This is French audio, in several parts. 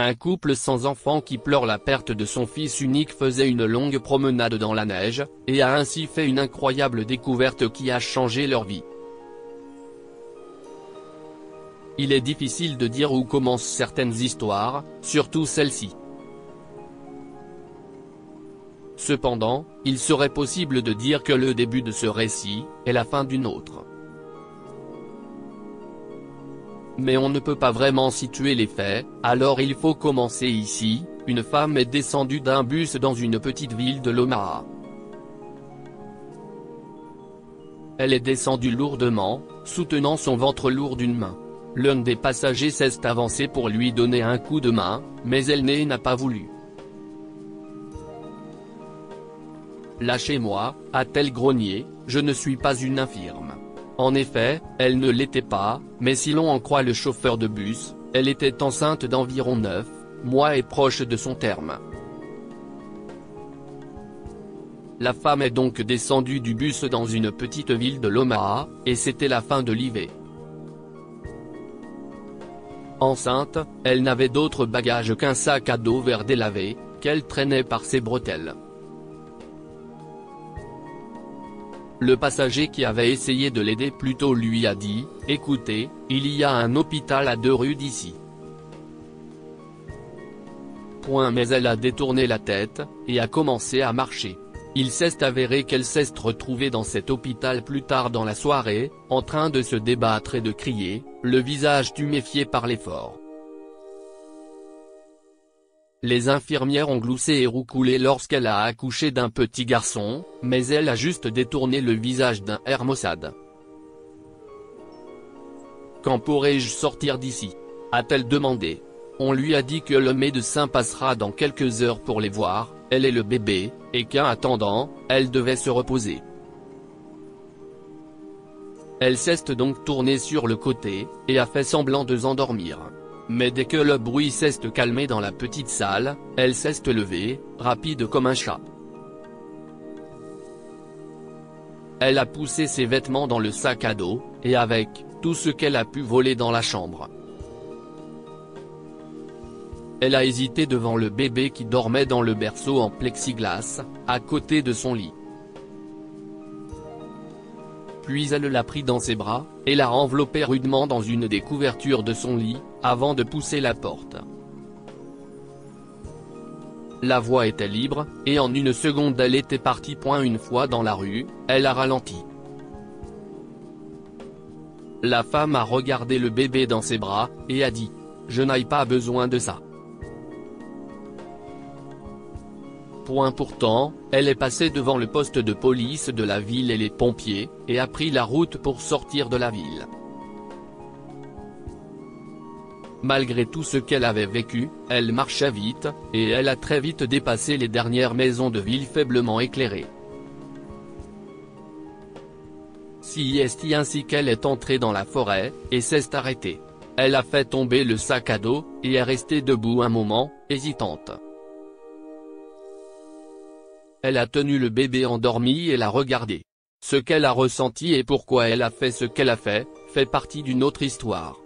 Un couple sans enfant qui pleure la perte de son fils unique faisait une longue promenade dans la neige, et a ainsi fait une incroyable découverte qui a changé leur vie. Il est difficile de dire où commencent certaines histoires, surtout celle-ci. Cependant, il serait possible de dire que le début de ce récit est la fin d'une autre. Mais on ne peut pas vraiment situer les faits, alors il faut commencer ici. Une femme est descendue d'un bus dans une petite ville de l'Omaha. Elle est descendue lourdement, soutenant son ventre lourd d'une main. L'un des passagers s'est avancé pour lui donner un coup de main, mais elle n'a pas voulu. « Lâchez-moi » a-t-elle grogné, « je ne suis pas une infirme ». En effet, elle ne l'était pas, mais si l'on en croit le chauffeur de bus, elle était enceinte d'environ 9 mois et proche de son terme. La femme est donc descendue du bus dans une petite ville de l'Omaha, et c'était la fin de l'hiver. Enceinte, elle n'avait d'autre bagage qu'un sac à dos vert délavé, qu'elle traînait par ses bretelles. Le passager qui avait essayé de l'aider plus tôt lui a dit « Écoutez, il y a un hôpital à 2 rues d'ici. » Mais elle a détourné la tête, et a commencé à marcher. Il s'est avéré qu'elle s'est retrouvée dans cet hôpital plus tard dans la soirée, en train de se débattre et de crier, le visage tuméfié par l'effort. Les infirmières ont gloussé et roucoulé lorsqu'elle a accouché d'un petit garçon, mais elle a juste détourné le visage d'un air maussade. « Quand pourrai-je sortir d'ici ?» a-t-elle demandé. On lui a dit que le médecin passera dans quelques heures pour les voir, elle et le bébé, et qu'en attendant, elle devait se reposer. Elle s'est donc tournée sur le côté, et a fait semblant de s'endormir. Mais dès que le bruit s'est calmé dans la petite salle, elle s'est levée, rapide comme un chat. Elle a poussé ses vêtements dans le sac à dos, et avec tout ce qu'elle a pu voler dans la chambre. Elle a hésité devant le bébé qui dormait dans le berceau en plexiglas, à côté de son lit. Puis elle l'a pris dans ses bras, et l'a enveloppé rudement dans une des couvertures de son lit, avant de pousser la porte. La voie était libre, et en une seconde elle était partie. Une fois dans la rue, elle a ralenti. La femme a regardé le bébé dans ses bras, et a dit « Je n'ai pas besoin de ça ». Pourtant, elle est passée devant le poste de police de la ville et les pompiers, et a pris la route pour sortir de la ville. Malgré tout ce qu'elle avait vécu, elle marchait vite, et elle a très vite dépassé les dernières maisons de ville faiblement éclairées. C'est ainsi qu'elle est entrée dans la forêt, et s'est arrêtée. Elle a fait tomber le sac à dos, et est restée debout un moment, hésitante. Elle a tenu le bébé endormi et l'a regardé. Ce qu'elle a ressenti et pourquoi elle a fait ce qu'elle a fait partie d'une autre histoire.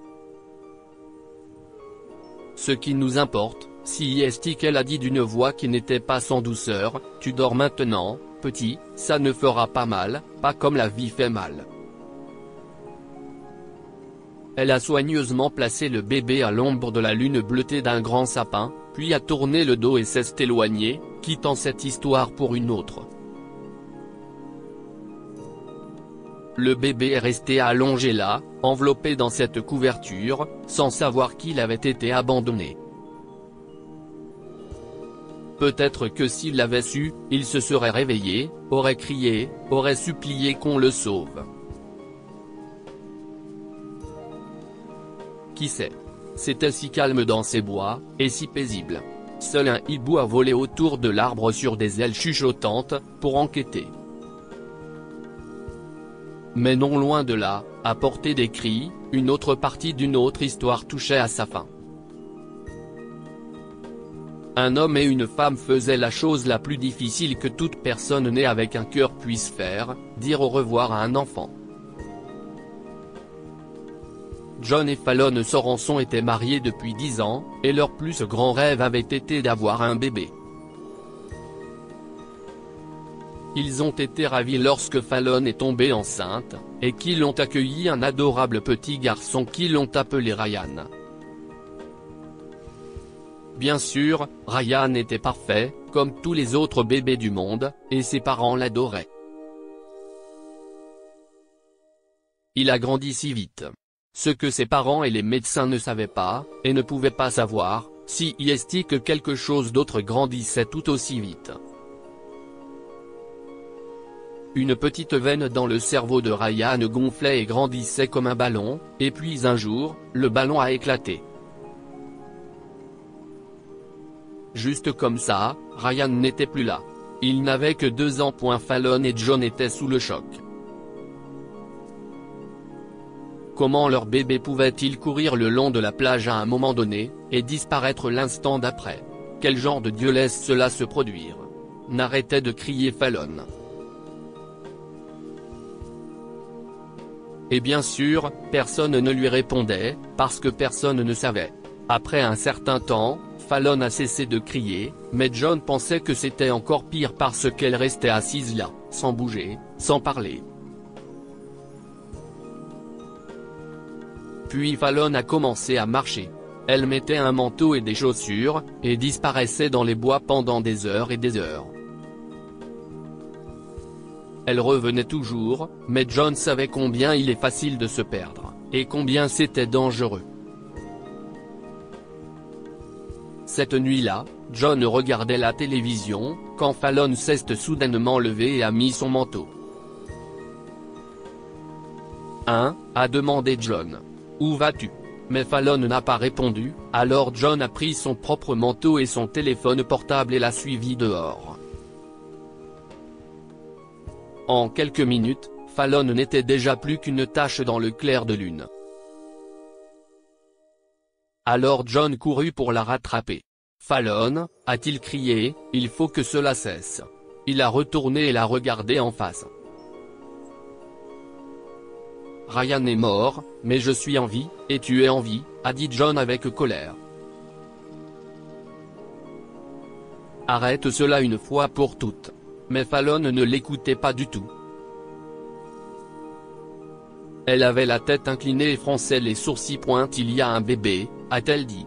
Ce qui nous importe, c'est qu'elle a dit d'une voix qui n'était pas sans douceur, « Tu dors maintenant, petit, ça ne fera pas mal, pas comme la vie fait mal. » Elle a soigneusement placé le bébé à l'ombre de la lune bleutée d'un grand sapin, puis a tourné le dos et s'est éloignée, quittant cette histoire pour une autre. Le bébé est resté allongé là, enveloppé dans cette couverture, sans savoir qu'il avait été abandonné. Peut-être que s'il l'avait su, il se serait réveillé, aurait crié, aurait supplié qu'on le sauve. Qui sait? C'était si calme dans ces bois, et si paisible. Seul un hibou a volé autour de l'arbre sur des ailes chuchotantes, pour enquêter. Mais non loin de là, à portée des cris, une autre partie d'une autre histoire touchait à sa fin. Un homme et une femme faisaient la chose la plus difficile que toute personne née avec un cœur puisse faire, dire au revoir à un enfant. John et Fallon Soranson étaient mariés depuis 10 ans, et leur plus grand rêve avait été d'avoir un bébé. Ils ont été ravis lorsque Fallon est tombée enceinte, et qu'ils ont accueilli un adorable petit garçon qu'ils ont appelé Ryan. Bien sûr, Ryan était parfait, comme tous les autres bébés du monde, et ses parents l'adoraient. Il a grandi si vite. Ce que ses parents et les médecins ne savaient pas, et ne pouvaient pas savoir, c'est que quelque chose d'autre grandissait tout aussi vite. Une petite veine dans le cerveau de Ryan gonflait et grandissait comme un ballon, et puis un jour, le ballon a éclaté. Juste comme ça, Ryan n'était plus là. Il n'avait que 2 ans. Fallon et John étaient sous le choc. Comment leur bébé pouvait-il courir le long de la plage à un moment donné, et disparaître l'instant d'après? Quel genre de Dieu laisse cela se produire? N'arrêtait de crier Fallon. Et bien sûr, personne ne lui répondait, parce que personne ne savait. Après un certain temps, Fallon a cessé de crier, mais John pensait que c'était encore pire parce qu'elle restait assise là, sans bouger, sans parler. Puis Fallon a commencé à marcher. Elle mettait un manteau et des chaussures, et disparaissait dans les bois pendant des heures et des heures. Elle revenait toujours, mais John savait combien il est facile de se perdre, et combien c'était dangereux. Cette nuit-là, John regardait la télévision, quand Fallon s'est soudainement levé et a mis son manteau. Hein, a demandé John. Où vas-tu? Mais Fallon n'a pas répondu, alors John a pris son propre manteau et son téléphone portable et l'a suivi dehors. En quelques minutes, Fallon n'était déjà plus qu'une tache dans le clair de lune. Alors John courut pour la rattraper. Fallon, a-t-il crié, il faut que cela cesse. Il a retourné et l'a regardé en face. Ryan est mort, mais je suis en vie, et tu es en vie, a dit John avec colère. Arrête cela une fois pour toutes. Mais Fallon ne l'écoutait pas du tout. Elle avait la tête inclinée et fronçait les sourcils. Il y a un bébé, a-t-elle dit.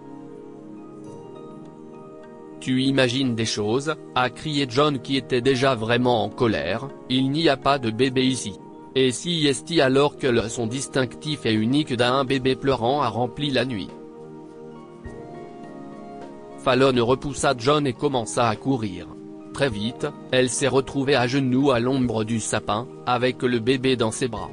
Tu imagines des choses, a crié John qui était déjà vraiment en colère, il n'y a pas de bébé ici. Et si est alors que le son distinctif et unique d'un bébé pleurant a rempli la nuit. Fallon repoussa John et commença à courir. Très vite, elle s'est retrouvée à genoux à l'ombre du sapin, avec le bébé dans ses bras.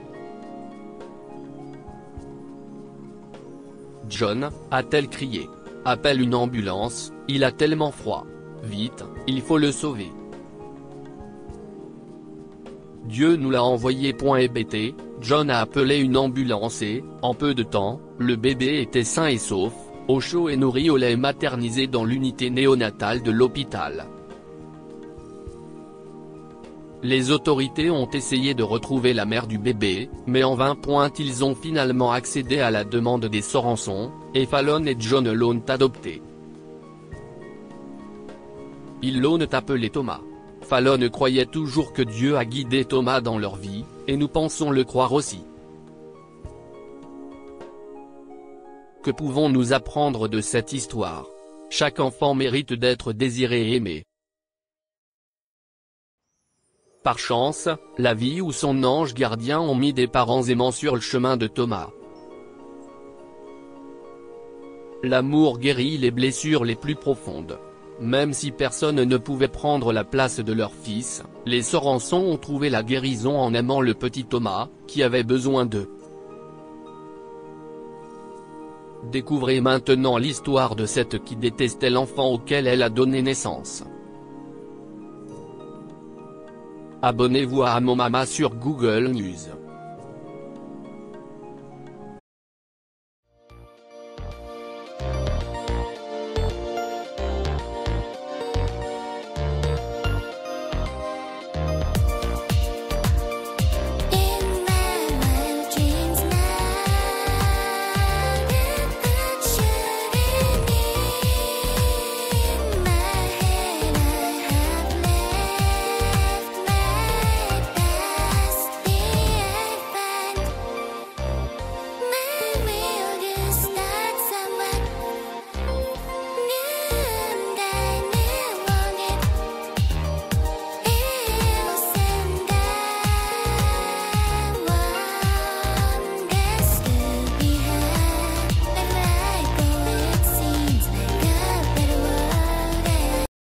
John, a-t-elle crié. Appelle une ambulance, il a tellement froid. Vite, il faut le sauver. Dieu nous l'a envoyé. Hébété, John a appelé une ambulance et, en peu de temps, le bébé était sain et sauf, au chaud et nourri au lait maternisé dans l'unité néonatale de l'hôpital. Les autorités ont essayé de retrouver la mère du bébé, mais en vain. Ils ont finalement accédé à la demande des Soranson, et Fallon et John l'ont adopté. Ils l'ont appelé Thomas. Fallon croyait toujours que Dieu a guidé Thomas dans leur vie, et nous pensons le croire aussi. Que pouvons-nous apprendre de cette histoire? Chaque enfant mérite d'être désiré et aimé. Par chance, la vie ou son ange gardien ont mis des parents aimants sur le chemin de Thomas. L'amour guérit les blessures les plus profondes. Même si personne ne pouvait prendre la place de leur fils, les Soranson ont trouvé la guérison en aimant le petit Thomas, qui avait besoin d'eux. Découvrez maintenant l'histoire de cette qui détestait l'enfant auquel elle a donné naissance. Abonnez-vous à Mon Mama sur Google News.